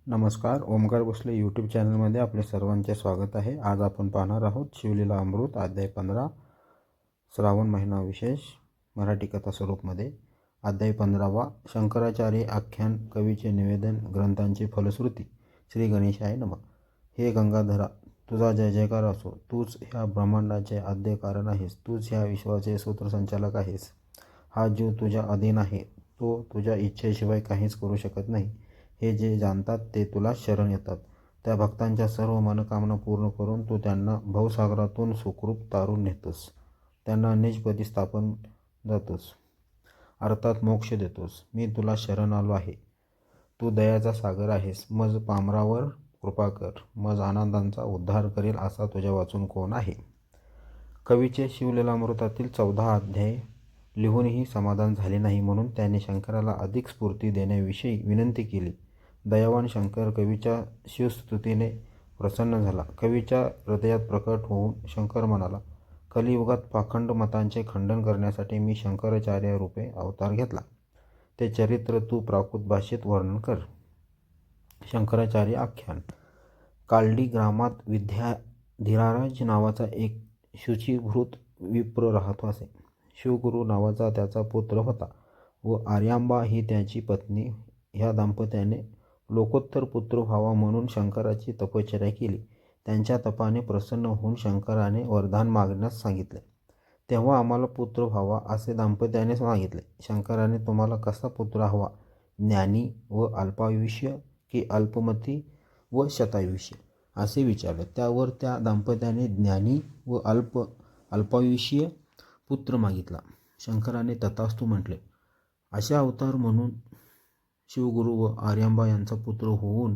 नमस्कार. ओमकार भोसले यूट्यूब चॅनलमध्ये आपले सर्वांचे स्वागत आहे. आज आपण पाहणार आहोत शिवलीला अमृत अध्याय 15 श्रावण महिना विशेष मराठी कथा स्वरूपमध्ये. अध्याय 15वा शंकराचार्य आख्यान. कवीचे निवेदन. ग्रंथांची फलश्रुती. श्री गणेशाय नमः. हे गंगाधरा, तुझा जय जयकार असो. तूच ह्या ब्रह्मांडाचे आद्य कारण आहेस. तूच ह्या विश्वाचे सूत्रसंचालक आहेस. हा जीव तुझ्या अधीन आहे. तो तुझ्या इच्छेशिवाय काहीच करू शकत नाही. हे जे जाणतात ते तुला शरण येतात. त्या भक्तांच्या सर्व मनोकामना पूर्ण करून तू त्यांना भवसागरातून सुखरूप तारून नेतोस. त्यांना निजपदी स्थापन जातोस, अर्थात मोक्ष देतोस. मी तुला शरण आलो आहे. तू दयाचा सागर आहेस. मज पामरावर कृपा कर. मज आनंदांचा उद्धार करेल असा तुझ्या वाचून कोण आहे. कवीचे शिवलीलामृतातील 14 अध्याय लिहूनही समाधान झाले नाही, म्हणून त्याने शंकराला अधिक स्फूर्ती देण्याविषयी विनंती केली. दयावान शंकर कवीच्या शिवस्तुतीने प्रसन्न झाला. कवीच्या हृदयात प्रकट होऊन शंकर म्हणाला, कलियुगात पाखंड मतांचे खंडन करण्यासाठी मी शंकराचार्य रूपे अवतार घेतला. ते चरित्र तू प्राकृत भाषेत वर्णन कर. शंकराचार्य आख्यान. कालडी ग्रामात विद्याधीराज नावाचा एक शुचिभृत विप्र राहत असे. शिवगुरू नावाचा त्याचा पुत्र होता व आर्यांबा ही त्याची पत्नी. ह्या दाम्पत्याने लोकोत्तर पुत्र व्हावा म्हणून शंकराची तपश्चर्या केली. त्यांच्या तपाने प्रसन्न होऊन शंकराने वरदान मागण्यास सांगितले. तेव्हा आम्हाला पुत्र व्हावा असे दाम्पत्याने सांगितले. शंकराने तुम्हाला कसा पुत्र हवा, ज्ञानी व अल्पायुष्य की अल्पमती व शतायुष्य असे विचारले. त्यावर त्या दाम्पत्याने ज्ञानी व अल्पायुष्य पुत्र मागितला. शंकराने तथास्तु म्हटले. अशा अवतार म्हणून शिवगुरू व आर्यांबा यांचा पुत्र होऊन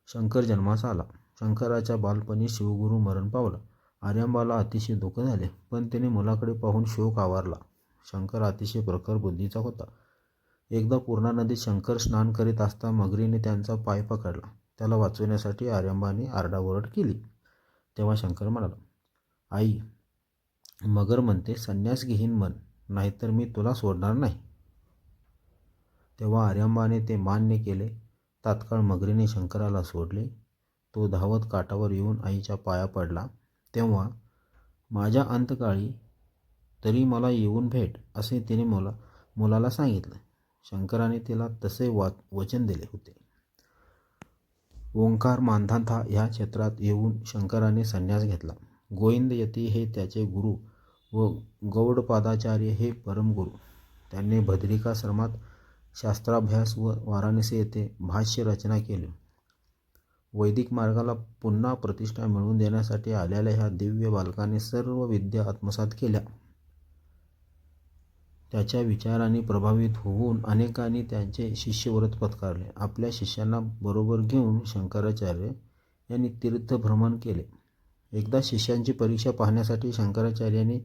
शंकर जन्मास आला. शंकराच्या बालपणी शिवगुरू मरण पावला. आर्यांबाला अतिशय दुःख झाले, पण त्याने मुलाकडे पाहून शोक आवारला. शंकर अतिशय प्रखर बुद्धीचा होता. एकदा पूर्णा नदीत शंकर स्नान करीत असता मगरीने त्यांचा पाय पकडला. त्याला वाचवण्यासाठी आर्यांबाने आरडाओरड केली. तेव्हा शंकर म्हणाला, आई, मगर म्हणते संन्यास घेईन म्हण, नाहीतर मी तुला सोडणार नाही. तेव्हा आर्यांबाने ते मान्य केले. तात्काळ मगरीने शंकराला सोडले. तो धावत काठावर येऊन आईच्या पाया पडला. तेव्हा माझ्या अंतकाळी तरी मला येऊन भेट असे तिने मुलाला सांगितले. शंकराने तिला तसे वचन दिले होते. ओंकार मांधाता ह्या क्षेत्रात येऊन शंकराने संन्यास घेतला. गोविंद यती हे त्याचे गुरु व गौडपादाचार्य हे परमगुरु. त्यांनी बद्रिकाश्रमात शास्त्राभ्यास व वाराणसी येथे भाष्य रचना केली. वैदिक मार्गाला पुन्हा प्रतिष्ठा मिळवून देण्यासाठी आलेल्या ह्या दिव्य बालकाने सर्व विद्या आत्मसात केल्या. त्याच्या विचारांनी प्रभावित होऊन अनेकांनी त्यांचे शिष्यव्रत पत्करले. आपल्या शिष्यांना बरोबर घेऊन शंकराचार्य यांनी तीर्थभ्रमण केले. एकदा शिष्यांची परीक्षा पाहण्यासाठी शंकराचार्यांनी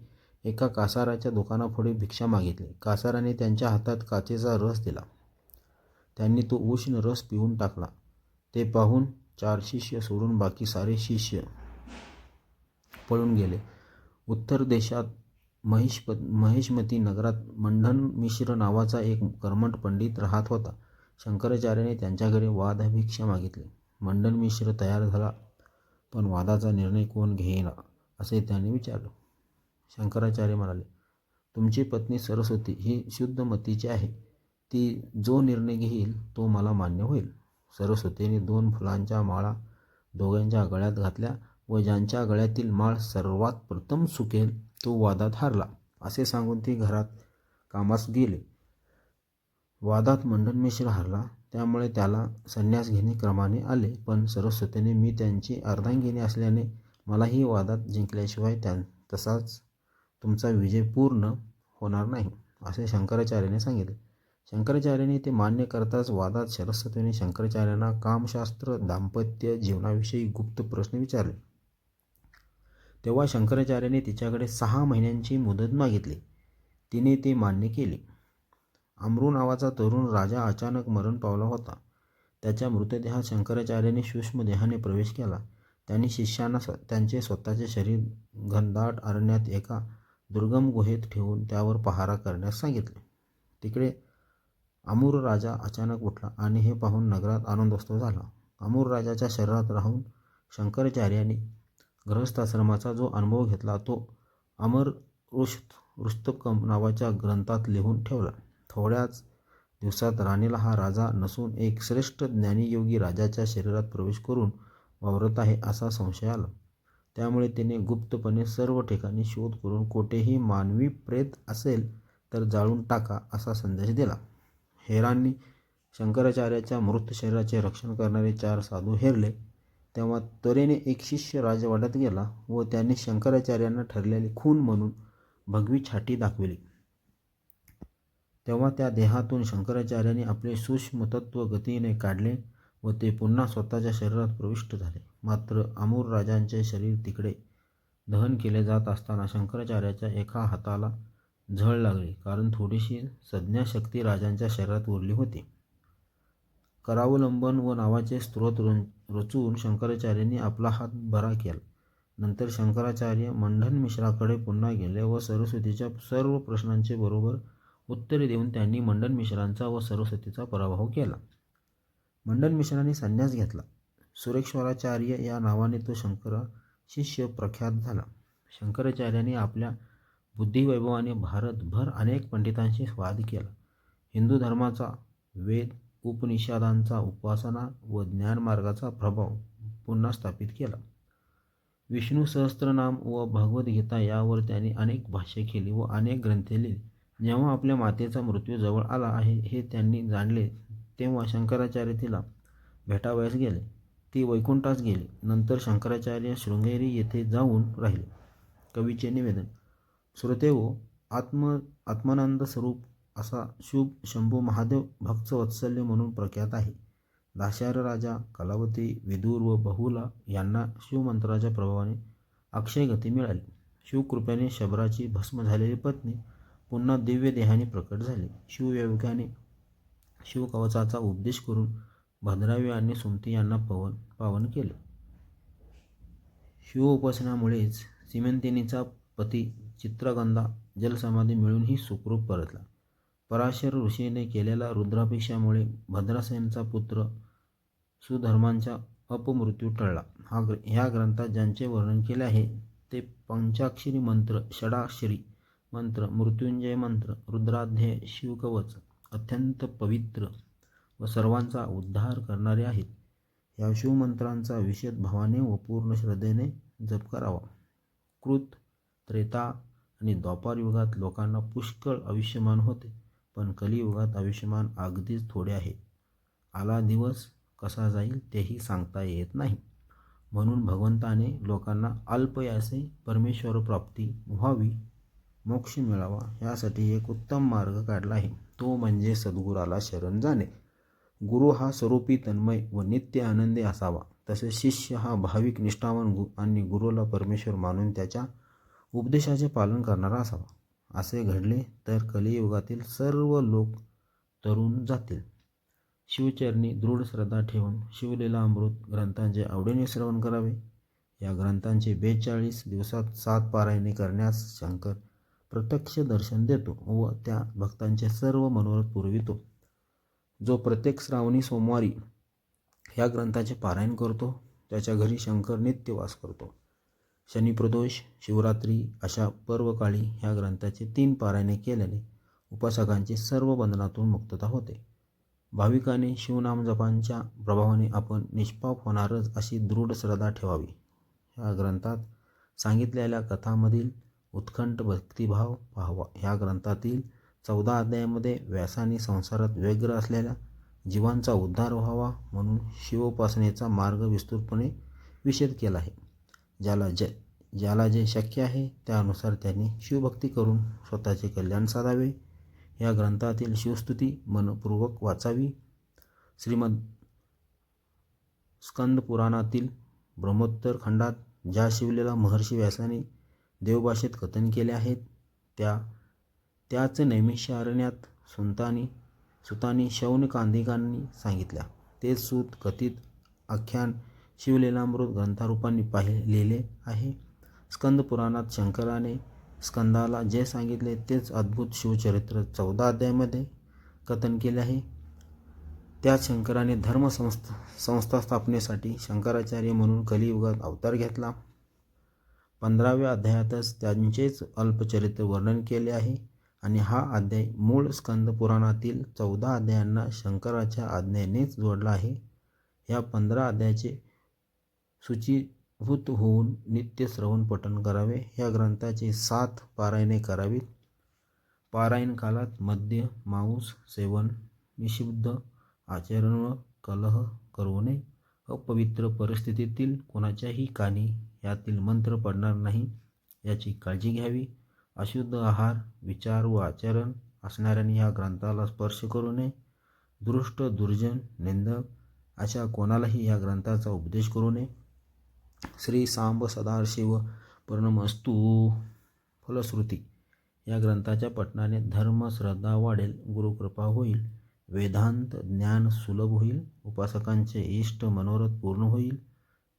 एका कासाराच्या दुकानापुढे भिक्षा मागितली. कासाराने त्यांच्या हातात काचेचा रस दिला. त्यांनी तो उष्ण रस पिऊन टाकला. ते पाहून 4 शिष्य सोडून बाकी सारे शिष्य पळून गेले. उत्तर देशात महेशमती नगरात मंडन मिश्र नावाचा एक कर्मठ पंडित राहत होता. शंकराचार्याने त्यांच्याकडे वादभिक्षा मागितली. मंडन मिश्र तयार झाला, पण वादाचा निर्णय कोण घेईना असे त्याने विचारले. शंकराचार्य म्हणाले, तुमची पत्नी सरस्वती ही शुद्ध मतीची आहे. ती जो निर्णय घेईल तो मला मान्य होईल. सरस्वतीने 2 फुलांच्या माळा दोघांच्या गळ्यात घातल्या व ज्यांच्या गळ्यातील माळ सर्वात प्रथम सुकेल तो वादात हारला असे सांगून ती घरात कामास गेली. वादात मंडन मिश्र हारला, त्यामुळे त्याला संन्यास घेणे क्रमाने आले. पण सरस्वतीने मी त्यांची अर्धांगिनी असल्याने मलाही वादात जिंकल्याशिवाय तसाच तुमचा विजय पूर्ण होणार नाही असे शंकराचार्याने सांगितले. शंकराचार्याने ते मान्य करताच वादात सरस्वतीने शंकराचार्यांना कामशास्त्र दाम्पत्य जीवनाविषयी गुप्त प्रश्न विचारले. तेव्हा शंकराचार्याने तिच्याकडे 6 महिन्यांची मुदत मागितली. तिने ते मान्य केले. अमरू नावाचा तरुण राजा अचानक मरण पावला होता. त्याच्या मृतदेहात शंकराचार्यांनी सूक्ष्म देहाने प्रवेश केला. त्यांनी शिष्यांना त्यांचे स्वतःचे शरीर घनदाट अरण्यात एका दुर्गम गुहेत ठेवून त्यावर पहारा करण्यास सांगितले. तिकडे अमूर राजा अचानक उठला आणि हे पाहून नगरात आनंदोत्सव झाला. अमूर राजाच्या शरीरात राहून शंकराचार्यांनी गृहस्थाश्रमाचा जो अनुभव घेतला तो अमर रुस्तकम नावाच्या ग्रंथात लिहून ठेवला. थोड्याच दिवसात राणीला हा राजा नसून एक श्रेष्ठ ज्ञानीयोगी राजाच्या शरीरात प्रवेश करून वावरत आहे असा संशय आला. त्यामुळे तिने गुप्तपणे सर्व ठिकाणी शोध करून कोठेही मानवी प्रेत असेल तर जाळून टाका असा संदेश दिला. हेरांनी शंकराचार्याच्या मृत शरीराचे रक्षण करणारे 4 साधू हेरले तेव्हा त्वरेने एक शिष्य राजवाड्यात गेला व त्यांनी शंकराचार्यांना ठरलेली खून म्हणून भगवी छाटी दाखविली. तेव्हा त्या देहातून शंकराचार्यांनी आपले सूक्ष्म तत्व गतीने काढले व ते पुन्हा स्वतःच्या शरीरात प्रविष्ट झाले. मात्र अमूर राजांचे शरीर तिकडे दहन केले जात असताना शंकराचार्याच्या एका हाताला झळ लागली, कारण थोडीशी संज्ञाशक्ती राजांच्या शरीरात उरली होती. करावलंबन व नावाचे स्तोत्र रचून शंकराचार्यांनी आपला हात बरा केला. नंतर शंकराचार्य मंडन मिश्राकडे पुन्हा गेले व सरस्वतीच्या सर्व प्रश्नांचे बरोबर उत्तरे देऊन त्यांनी मंडन मिश्रांचा व सरस्वतीचा पराभव केला. मंडन मिश्रांनी संन्यास घेतला. सुरेश्वराचार्य या नावाने तो शंकरा शिष्य प्रख्यात झाला. शंकराचार्यांनी आपल्या बुद्धिवैभवाने भारतभर अनेक पंडितांशी वाद केला. हिंदू धर्माचा, वेद उपनिषदांचा, उपासना व ज्ञानमार्गाचा प्रभाव पुन्हा स्थापित केला. विष्णू सहस्त्रनाम व भगवद्गीता यावर त्यांनी अनेक भाष्ये केली व अनेक ग्रंथे लिहिली. जेव्हा आपल्या मातेचा मृत्यू जवळ आला आहे हे त्यांनी जाणले तेव्हा शंकराचार्य तिला भेटावयास गेले. ती वैकुंठास गेली. नंतर शंकराचार्य शृंगेरी येथे जाऊन राहिले. कवीचे निवेदन. श्रोतेहो, आत्मानंद स्वरूप असा शुभ शंभू महादेव भक्तवत्सल्य म्हणून प्रख्यात आहे. दाशर राजा, कलावती, विदुर व बहुला यांना शिवमंत्राच्या प्रभावाने अक्षय गती मिळाली. शिवकृपेने शबराची भस्म झालेली पत्नी पुन्हा दिव्य देहाने प्रकट झाली. शिवयोगाने शिवकवचाचा उपदेश करून भद्रावी आणि सुमती यांना पावन केले. शिवोपासनामुळेच सीमंतिनीचा पती चित्रगंधा जलसमाधी मिळूनही सुखरूप परतला. पराशर ऋषीने केलेल्या रुद्राभिषेकामुळे भद्रासेनचा पुत्र सुधर्मांचा अपमृत्यू टळला. ह्या ग्रंथात ज्यांचे वर्णन केले आहे ते पंचाक्षरी मंत्र, षडाक्षरी मंत्र, मृत्युंजय मंत्र, रुद्राध्याय, शिवकवच अत्यंत पवित्र व सर्वांचा उद्धार करणारे आहेत. या शिवमंत्रांचा विशद भावाने व पूर्ण श्रद्धेने जप करावा. कृत, त्रेता आणि द्वापार युगात लोकांना पुष्कळ आयुष्यमान होते, पण कलियुगात आयुष्यमान अगदीच थोडे आहे. आला दिवस कसा जाईल तेही सांगता येत नाही. म्हणून भगवंताने लोकांना अल्पयासे परमेश्वर प्राप्ती व्हावी, मोक्ष मिळावा यासाठी एक उत्तम मार्ग काढला आहे. तो म्हणजे सद्गुराला शरण जाणे. गुरु हा स्वरूपी तन्मय व नित्य आनंदी असावा. तसेच शिष्य हा भाविक, निष्ठावान आणि गुरुला परमेश्वर मानून त्याच्या उपदेशाचे पालन करणारा असावा. असे घडले तर कलियुगातील सर्व लोक तरुण जातील. शिवचरणी दृढ श्रद्धा ठेवून शिवलीला अमृत ग्रंथांचे आवडीने श्रवण करावे. या ग्रंथांचे 42 दिवसात 7 पारायणे करण्यास शंकर प्रत्यक्ष दर्शन देतो व त्या भक्तांचे सर्व मनोरथ पुरवितो. जो प्रत्येक श्रावणी सोमवारी ह्या ग्रंथाचे पारायण करतो त्याच्या घरी शंकर नित्य वास करतो. शनिप्रदोष, शिवरात्री अशा पर्वकाळी ह्या ग्रंथाचे 3 पारायणे केल्याने उपासकांची सर्व बंधनातून मुक्तता होते. भाविकाने शिवनाम जपांच्या प्रभावाने आपण निष्पाप होणारच अशी दृढ श्रद्धा ठेवावी. ह्या ग्रंथात सांगितलेल्या कथांमधील उत्कंठ भक्तिभाव पाहावा. ह्या ग्रंथातील 14 अध्यायामध्ये व्यासाने संसारात व्यग्र असलेल्या जीवांचा उद्धार व्हावा म्हणून शिवोपासनेचा मार्ग विस्तृतपणे विशद केला आहे. ज्याला जे शक्य आहे त्यानुसार त्यांनी शिवभक्ती करून स्वतःचे कल्याण साधावे. या ग्रंथातील शिवस्तुती मनपूर्वक वाचावी. श्रीमद स्कंद पुराणातील ब्रह्मोत्तर खंडात ज्या शिवलीला महर्षी व्यासाने देवभाषेत कथन केले आहेत त्याच नैमिषारण्यात सुतांनी शौनकादिकांनी सांगितल्या. तेच सूत कथित आख्यान शिवलीलामृत ग्रंथारूपांनी लिहिले आहे. स्कंद पुराणात शंकराने स्कंदाला जे सांगितले तेच अद्भुत शिवचरित्र 14 अध्यायामध्ये कथन केले आहे. त्या शंकराने संस्था स्थापनेसाठी शंकराचार्य म्हणून कलियुगात अवतार घेतला. 15व्या अध्यायातच त्यांचेच अल्पचरित्र वर्णन केले आहे आणि हा अध्याय मूळ स्कंद पुराणातील 14 अध्यायांना शंकराच्या आज्ञेनेच जोडला आहे. या 15 अध्यायाचे शुचीभूत होऊन नित्य श्रवण पठण करावे. या ग्रंथाचे 7 पारायणे करावीत. पारायण कालात मद्य मांस सेवन, निषिद्ध आचरण व कलह करू नये. अपवित्र परिस्थितीतील कोणाच्याही कानी यातील मंत्र पडणार नाही याची काळजी घ्यावी. अशुद्ध आहार, विचार व आचरण असणाऱ्यांनी या ग्रंथाला स्पर्श करू नये. दुष्ट, दुर्जन, निंदक अशा कोणालाही या ग्रंथाचा उपदेश करू नये. श्री सांब सदाशिव प्रणमस्तु. फलश्रुती: या ग्रंथाच्या पठणाने धर्म श्रद्धा वाढेल, गुरुकृपा होईल, वेदांत ज्ञान सुलभ होईल, उपासकांचे इष्ट मनोरथ पूर्ण होईल,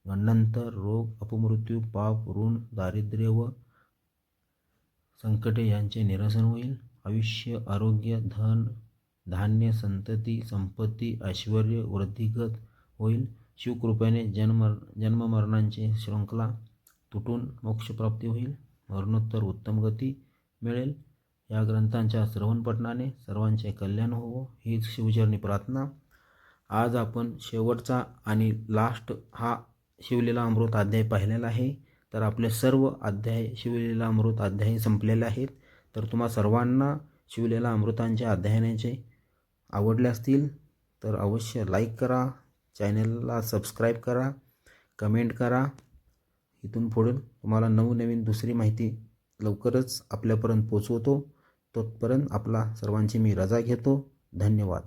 गंडांतर, रोग, अपमृत्यू, पाप, ऋण, दारिद्र्य व संकटे यांचे निरसन होईल, आयुष्य, आरोग्य, धन धान्य, संतती, संपत्ती, ऐश्वर वृद्धिगत होईल, शिवकृपेने जन्ममरणांची शृंखला तुटून मोक्षप्राप्ती होईल, मरणोत्तर उत्तम गती मिळेल. या ग्रंथांच्या श्रवण पठणाने सर्वांचे कल्याण होवो हीच शिवचरणी प्रार्थना. आज आपण शेवटचा आणि लास्ट हा शिवलीला अमृत अध्याय पाहिलेला आहे. तर आपले सर्व अध्याय शिवलीला अमृत अध्याय संपलेले आहेत. तर तुम्हा सर्वांना शिवलीला अमृतांच्या अध्यायाचे आवडले असतील तर अवश्य लाईक करा, चॅनलला सबस्क्राईब करा, कमेंट करा. इथून पुढे तुम्हाला नवनवीन दुसरी माहिती लवकरच आपल्यापर्यंत पोचवतो. तोपर्यंत आपला सर्वांची मी रजा घेतो. धन्यवाद.